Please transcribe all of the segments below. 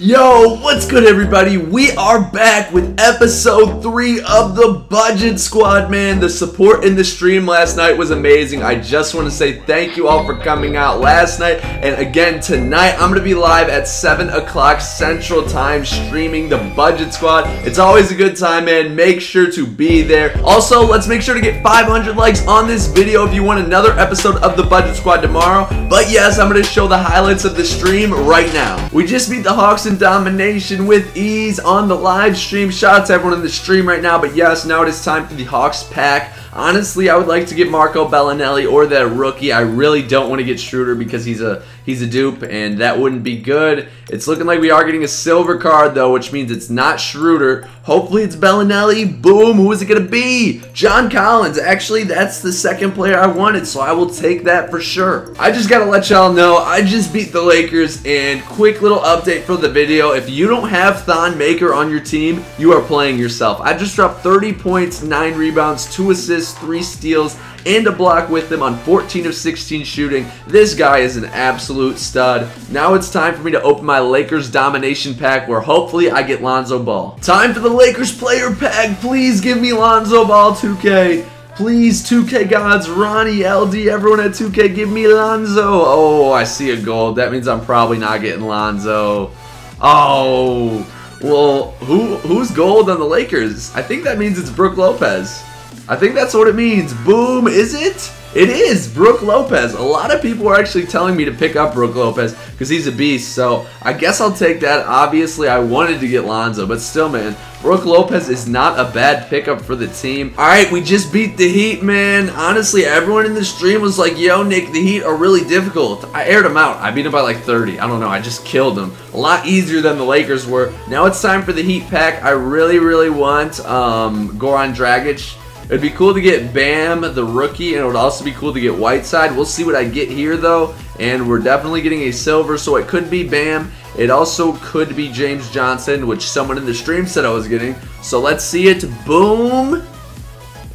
Yo, what's good everybody? We are back with episode 3 of the Budget Squad, man. The support in the stream last night was amazing. I just want to say thank you all for coming out last night. And again, tonight, I'm going to be live at 7 o'clock Central Time streaming the Budget Squad. It's always a good time, man. Make sure to be there. Also, let's make sure to get 500 likes on this video if you want another episode of the Budget Squad tomorrow. But yes, I'm going to show the highlights of the stream right now. We just beat the Hawks in domination with ease on the live stream. Shout out to everyone in the stream right now. But yes, now it is time for the Hawks pack. Honestly, I would like to get Marco Bellinelli or that rookie. I really don't want to get Schroeder because he's a dupe, and that wouldn't be good. It's looking like we are getting a silver card, though, which means it's not Schroeder. Hopefully, it's Bellinelli. Boom. Who is it going to be? John Collins. Actually, that's the second player I wanted, so I will take that for sure. I just got to let y'all know, I just beat the Lakers, and quick little update for the video. If you don't have Thon Maker on your team, you are playing yourself. I just dropped 30 points, 9 rebounds, 2 assists, 3 steals, and a block with him on 14 of 16 shooting. This guy is an absolute stud. Now it's time for me to open my Lakers domination pack where hopefully I get Lonzo Ball. Time for the Lakers player pack. Please give me Lonzo Ball, 2K. Please, 2K gods, Ronnie, LD, everyone at 2K, give me Lonzo. Oh, I see a gold. That means I'm probably not getting Lonzo. Oh, well, who's gold on the Lakers? I think that means it's Brook Lopez. I think that's what it means. Boom, is it? It is Brook Lopez. A lot of people are actually telling me to pick up Brook Lopez because he's a beast, so I guess I'll take that. Obviously, I wanted to get Lonzo, but still, man, Brook Lopez is not a bad pickup for the team. All right, we just beat the Heat, man. Honestly, everyone in the stream was like, yo, Nick, the Heat are really difficult. I aired them out. I beat them by like 30. I don't know. I just killed them. A lot easier than the Lakers were. Now it's time for the Heat pack. I really want Goran Dragic. It'd be cool to get Bam, the rookie, and it would also be cool to get Whiteside. We'll see what I get here, though, and we're definitely getting a silver, so it could be Bam. It also could be James Johnson, which someone in the stream said I was getting. So let's see it. Boom.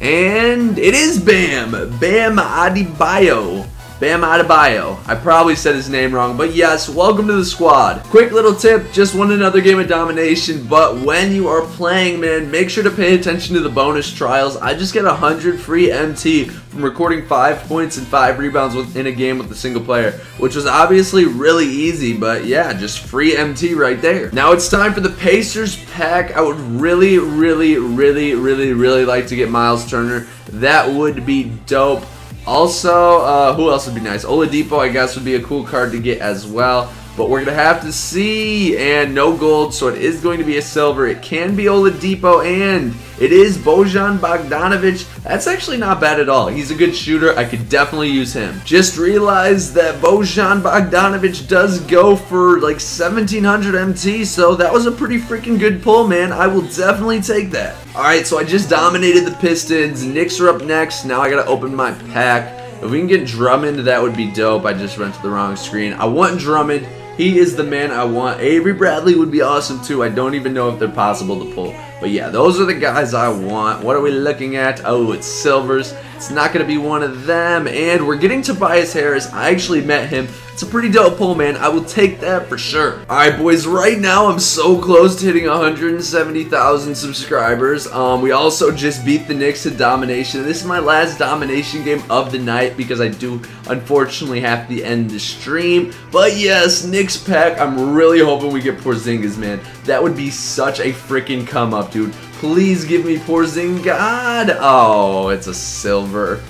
And it is Bam. Bam Adebayo. Bam Adebayo. I probably said his name wrong, but yes, welcome to the squad. Quick little tip, just won another game of domination, but when you are playing, man, make sure to pay attention to the bonus trials. I just get 100 free MT from recording 5 points and 5 rebounds within a game with a single player, which was obviously really easy, but yeah, just free MT right there. Now it's time for the Pacers pack. I would really like to get Miles Turner. That would be dope. Also, who else would be nice? Oladipo, I guess, would be a cool card to get as well. But we're going to have to see. And no gold, so it is going to be a silver. It can be Oladipo, and it is Bojan Bogdanovic. That's actually not bad at all. He's a good shooter. I could definitely use him. Just realized that Bojan Bogdanovic does go for like 1,700 MT, so that was a pretty freaking good pull, man. I will definitely take that. Alright, so I just dominated the Pistons. Knicks are up next. Now I got to open my pack. If we can get Drummond, that would be dope. I just went to the wrong screen. I want Drummond. He is the man I want. Avery Bradley would be awesome too. I don't even know if they're possible to pull. But yeah, those are the guys I want. What are we looking at? Oh, it's silvers. It's not going to be one of them. And we're getting Tobias Harris. I actually met him. It's a pretty dope pull, man. I will take that for sure. Alright, boys. Right now, I'm so close to hitting 170,000 subscribers. We also just beat the Knicks to domination. This is my last domination game of the night because I do, unfortunately, have to end the stream. But yes, Knicks pack. I'm really hoping we get Porzingis, man. That would be such a freaking come up, dude. Please give me Porzingis. Oh, it's a silver.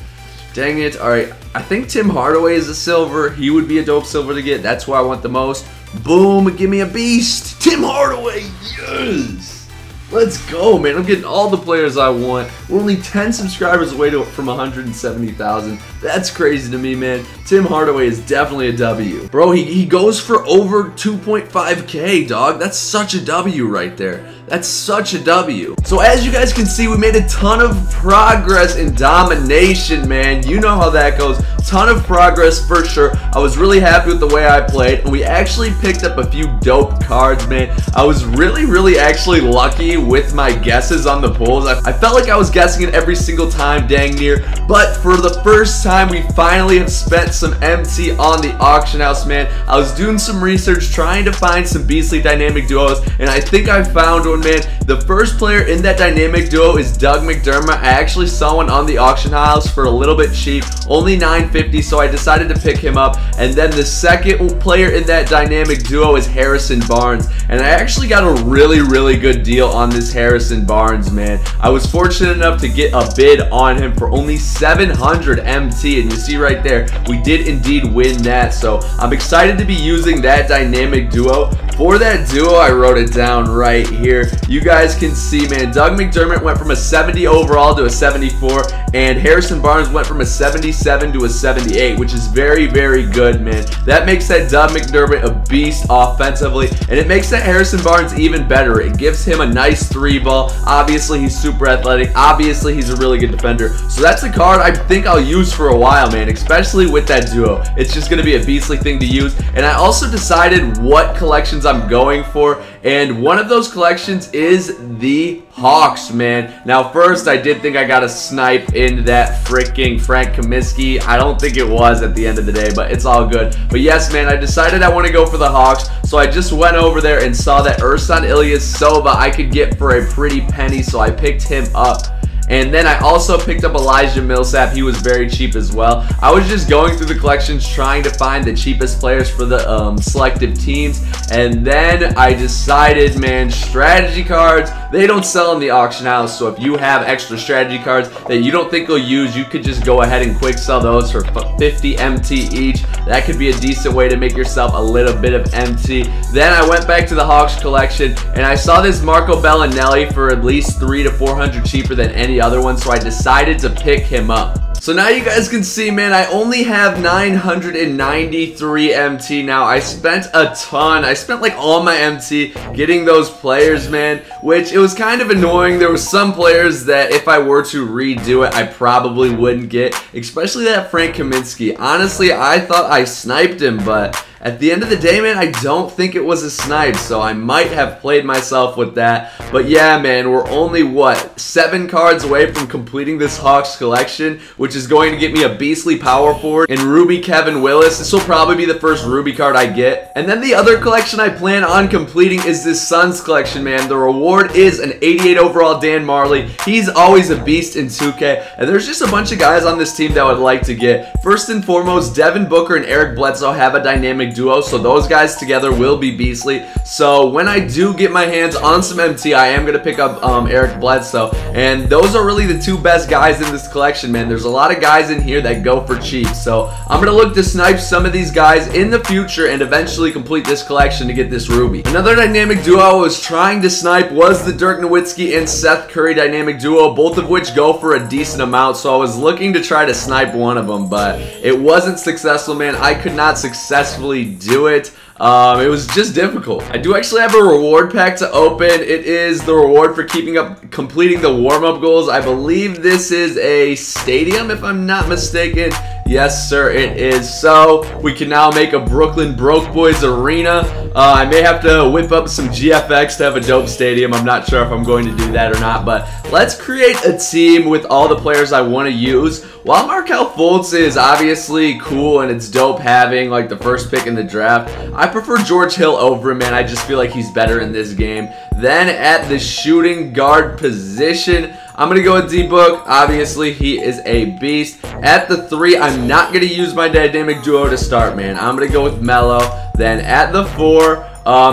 Dang it. Alright, I think Tim Hardaway is a silver. He would be a dope silver to get. That's who I want the most. Boom, give me a beast. Tim Hardaway, yes. Let's go, man. I'm getting all the players I want. We're only 10 subscribers away from 170,000. That's crazy to me, man. Tim Hardaway is definitely a W. Bro, he goes for over 2.5K, dog. That's such a W right there. That's such a W. So as you guys can see, we made a ton of progress in domination, man. You know how that goes. Ton of progress for sure. I was really happy with the way I played, and we actually picked up a few dope cards, man. I was really actually lucky with my guesses on the pulls. I felt like I was guessing it every single time, dang near. But for the first time, we finally have spent some MT on the auction house, man. I was doing some research trying to find some beastly dynamic duos, and I think I found one, man. The first player in that dynamic duo is Doug McDermott. I actually saw one on the auction house for a little bit cheap, only $9.50, so I decided to pick him up. And then the second player in that dynamic duo is Harrison Barnes, and I actually got a really good deal on this Harrison Barnes, man. I was fortunate enough to get a bid on him for only 700 MT, and you see right there, we did indeed win that. So I'm excited to be using that dynamic duo. For that duo, I wrote it down right here. You guys can see, man, Doug McDermott went from a 70 overall to a 74, and Harrison Barnes went from a 77 to a 78, which is very good, man. That makes that Doug McDermott a beast offensively, and it makes that Harrison Barnes even better. It gives him a nice 3-ball. Obviously, he's super athletic. Obviously, he's a really good defender. So that's a card I think I'll use for a while, man, especially with that duo. It's just going to be a beastly thing to use. And I also decided what collections I'm going for, and one of those collections is the Hawks, man. Now, first, I did think I got a snipe in that freaking Frank Kaminsky. I don't think it was at the end of the day, but it's all good. But yes, man, I decided I want to go for the Hawks, so I just went over there and saw that Ersan Ilyasova I could get for a pretty penny, so I picked him up. And then I also picked up Elijah Millsap. He was very cheap as well. I was just going through the collections trying to find the cheapest players for the selective teams. And then I decided, man, strategy cards, they don't sell in the auction house. So if you have extra strategy cards that you don't think you'll use, you could just go ahead and quick sell those for 50 MT each. That could be a decent way to make yourself a little bit of MT. Then I went back to the Hawks collection, and I saw this Marco Bellinelli for at least 300 to 400 cheaper than any other one, so I decided to pick him up. So now you guys can see, man, I only have 993 MT now. I spent a ton. I spent like all my MT getting those players, man, which it was kind of annoying. There were some players that if I were to redo it, I probably wouldn't get, especially that Frank Kaminsky. Honestly, I thought I sniped him, but at the end of the day, man, I don't think it was a snipe, so I might have played myself with that. But yeah, man, we're only, what, 7 cards away from completing this Hawks collection, which is going to get me a beastly power forward in Ruby Kevin Willis. This will probably be the first Ruby card I get. And then the other collection I plan on completing is this Suns collection, man. The reward is an 88 overall Dan Marley. He's always a beast in 2K, and there's just a bunch of guys on this team that I would like to get. First and foremost, Devin Booker and Eric Bledsoe have a dynamic duo, so those guys together will be beastly. So when I do get my hands on some MT, I am going to pick up Eric Bledsoe, and those are really the 2 best guys in this collection, man. There's a lot of guys in here that go for cheap, so I'm going to look to snipe some of these guys in the future and eventually complete this collection to get this Ruby. Another dynamic duo I was trying to snipe was the Dirk Nowitzki and Seth Curry dynamic duo, both of which go for a decent amount, so I was looking to try to snipe one of them, but it wasn't successful, man. I could not successfully do it. It was just difficult. I do actually have a reward pack to open. It is the reward for completing the warm-up goals. I believe this is a stadium, if I'm not mistaken. Yes, sir, it is. So we can now make a Brooklyn Broke Boys arena. I may have to whip up some GFX to have a dope stadium. I'm not sure if I'm going to do that or not, but let's create a team with all the players I want to use. While Markelle Fultz is obviously cool and it's dope having like the first pick in the draft, I prefer George Hill over him, man. I just feel like he's better in this game. Then at the shooting guard position, I'm going to go with D-Book. Obviously, he is a beast. At the 3, I'm not going to use my dynamic duo to start, man. I'm going to go with Melo. Then at the 4,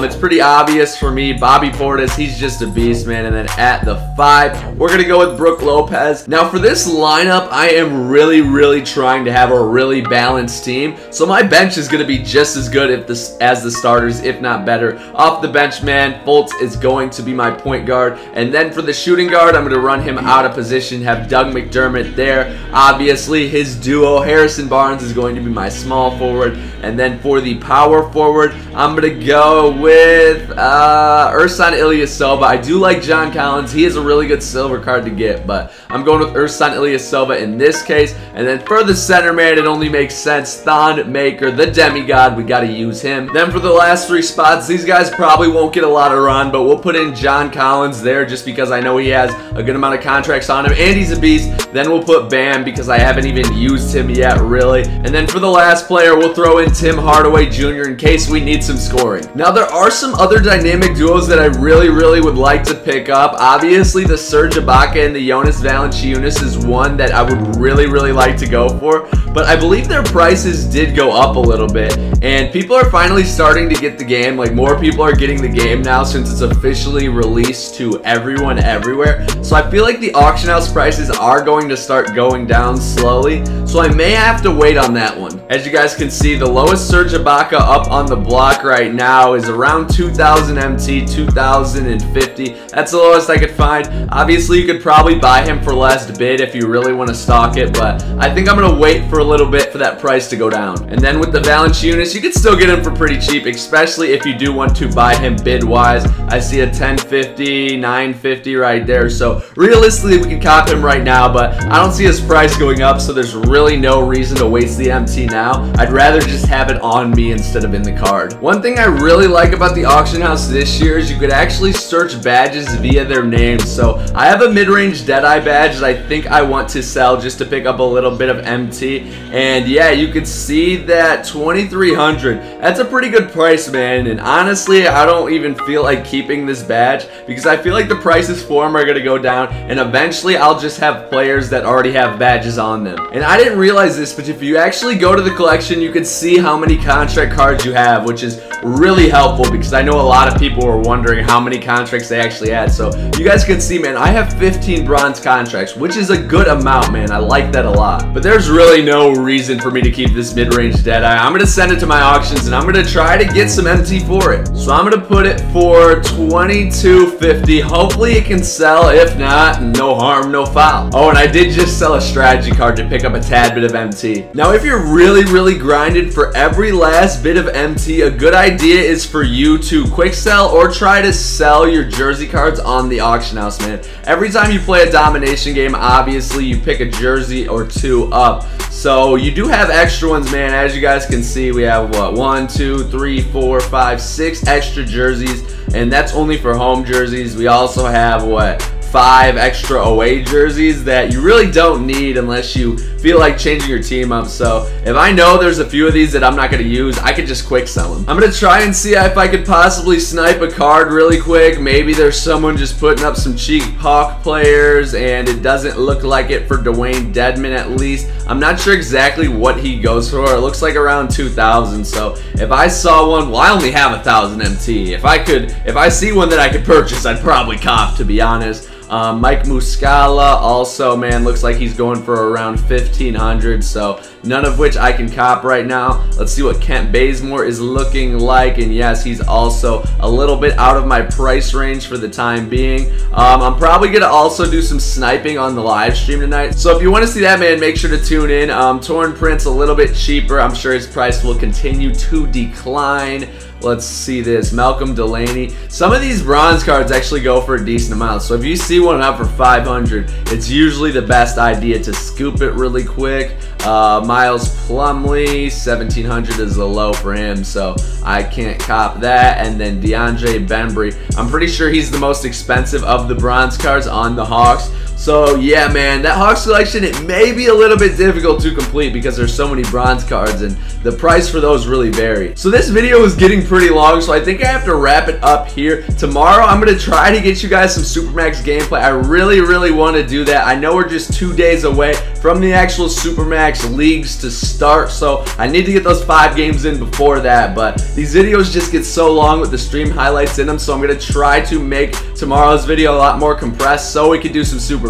it's pretty obvious for me. Bobby Portis, he's just a beast, man. And then at the 5, we're going to go with Brook Lopez. Now, for this lineup, I am really trying to have a really balanced team. So my bench is going to be just as good as the starters, if not better. Off the bench, man, Fultz is going to be my point guard. And then for the shooting guard, I'm going to run him out of position, have Doug McDermott there. Obviously, his duo, Harrison Barnes, is going to be my small forward. And then for the power forward, I'm going to go go with Ersan Ilyasova. I do like John Collins. He is a really good silver card to get, but I'm going with Ersan Ilyasova in this case. And then for the center man, it only makes sense. Thon Maker, the demigod. We got to use him. Then for the last 3 spots, these guys probably won't get a lot of run, but we'll put in John Collins there just because I know he has a good amount of contracts on him, and he's a beast. Then we'll put Bam because I haven't even used him yet, really. And then for the last player, we'll throw in Tim Hardaway Jr. in case we need some scoring. Now, there are some other dynamic duos that I really would like to pick up. Obviously, the Serge Ibaka and the Jonas Valanciunas is one that I would really like to go for, but I believe their prices did go up a little bit, and people are finally starting to get the game. Like, more people are getting the game now since it's officially released to everyone everywhere. So I feel like the auction house prices are going to start going down slowly, so I may have to wait on that one. As you guys can see, the lowest Serge Ibaka up on the block right now is around 2,000 MT, 2,050. That's the lowest I could find. Obviously, you could probably buy him for less bid if you really want to stock it, but I think I'm going to wait for a little bit for that price to go down. And then with the Valanciunas, you can still get him for pretty cheap, especially if you do want to buy him bid-wise. I see a 1050, 950 right there, so realistically, we can cop him right now, but I don't see his price going up, so there's really no reason to waste the MT now. I'd rather just have it on me instead of in the card. One thing I really like about the auction house this year is you could actually search badges via their names. So I have a mid-range Deadeye badge that I think I want to sell just to pick up a little bit of MT, and yeah, you can see that 2,300. That's a pretty good price, man, and honestly, I don't even feel like keeping this badge because I feel like the prices for them are going to go down, and eventually I'll just have players that already have badges on them. And I didn't realize this, but if you actually go to the collection, you can see how many contract cards you have, which is really helpful because I know a lot of people were wondering how many contracts they actually had. So you guys can see, man, I have 15 bronze contracts, which is a good amount, man. I like that a lot. But there's really no reason for me to keep this mid-range Deadeye. I'm going to send it to my auctions, and I'm going to try to get some MT for it. So I'm going to put it for 2,250. Hopefully it can sell. If not, no harm, no foul. Oh, and I did just sell a strategy card to pick up a tad bit of MT. Now, if you're really grinding for every last bit of MT, a good idea is for you to quick sell or try to sell your jersey cards on the auction house, man. Every time you play a domination game, obviously you pick a jersey or 2 up. So you do have extra ones, man. As you guys can see, we have what, 1, 2, 3, 4, 5, 6 extra jerseys, and that's only for home jerseys. We also have what, 5 extra away jerseys that you really don't need unless you feel like changing your team up. So if I know there's a few of these that I'm not going to use, I could just quick sell them. I'm going to try and see if I could possibly snipe a card really quick. Maybe there's someone just putting up some cheap Hawk players and it doesn't look like it for Dwayne Dedman at least. I'm not sure exactly what he goes for. It looks like around 2,000. So if I saw one, well, I only have 1,000 MT. If I see one that I could purchase, I'd probably cop, to be honest. Mike Muscala also, man, looks like he's going for around 1,500, so none of which I can cop right now. Let's see what Kent Bazemore is looking like, and yes, he's also a little bit out of my price range for the time being. I'm probably going to also do some sniping on the live stream tonight, so if you want to see that, man, make sure to tune in. Torn Prince, a little bit cheaper. I'm sure his price will continue to decline. Let's see this. Malcolm Delaney. Some of these bronze cards actually go for a decent amount. So if you see one up for 500, it's usually the best idea to scoop it really quick. Miles Plumlee, 1,700 is the low for him, so I can't cop that. And then DeAndre Bembry. I'm pretty sure he's the most expensive of the bronze cards on the Hawks. So yeah, man, that Hawks selection, it may be a little bit difficult to complete because there's so many bronze cards and the price for those really vary. So this video is getting pretty long, so I think I have to wrap it up here. Tomorrow, I'm going to try to get you guys some Supermax gameplay. I really want to do that. I know we're just 2 days away from the actual Supermax leagues to start, so I need to get those 5 games in before that, but these videos just get so long with the stream highlights in them, so I'm going to try to make tomorrow's video a lot more compressed so we can do some Supermax.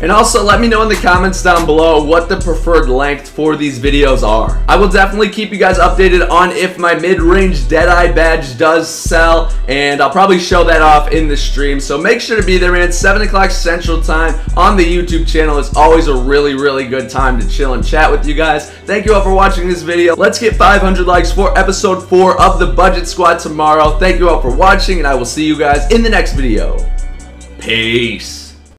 And also, let me know in the comments down below what the preferred length for these videos are. I will definitely keep you guys updated on if my mid-range Deadeye badge does sell, and I'll probably show that off in the stream. So make sure to be there, man. 7 o'clock Central Time on the YouTube channel is always a really really good time to chill and chat with you guys. Thank you all for watching this video. Let's get 500 likes for episode 4 of the Budget Squad tomorrow. Thank you all for watching, and I will see you guys in the next video. Peace.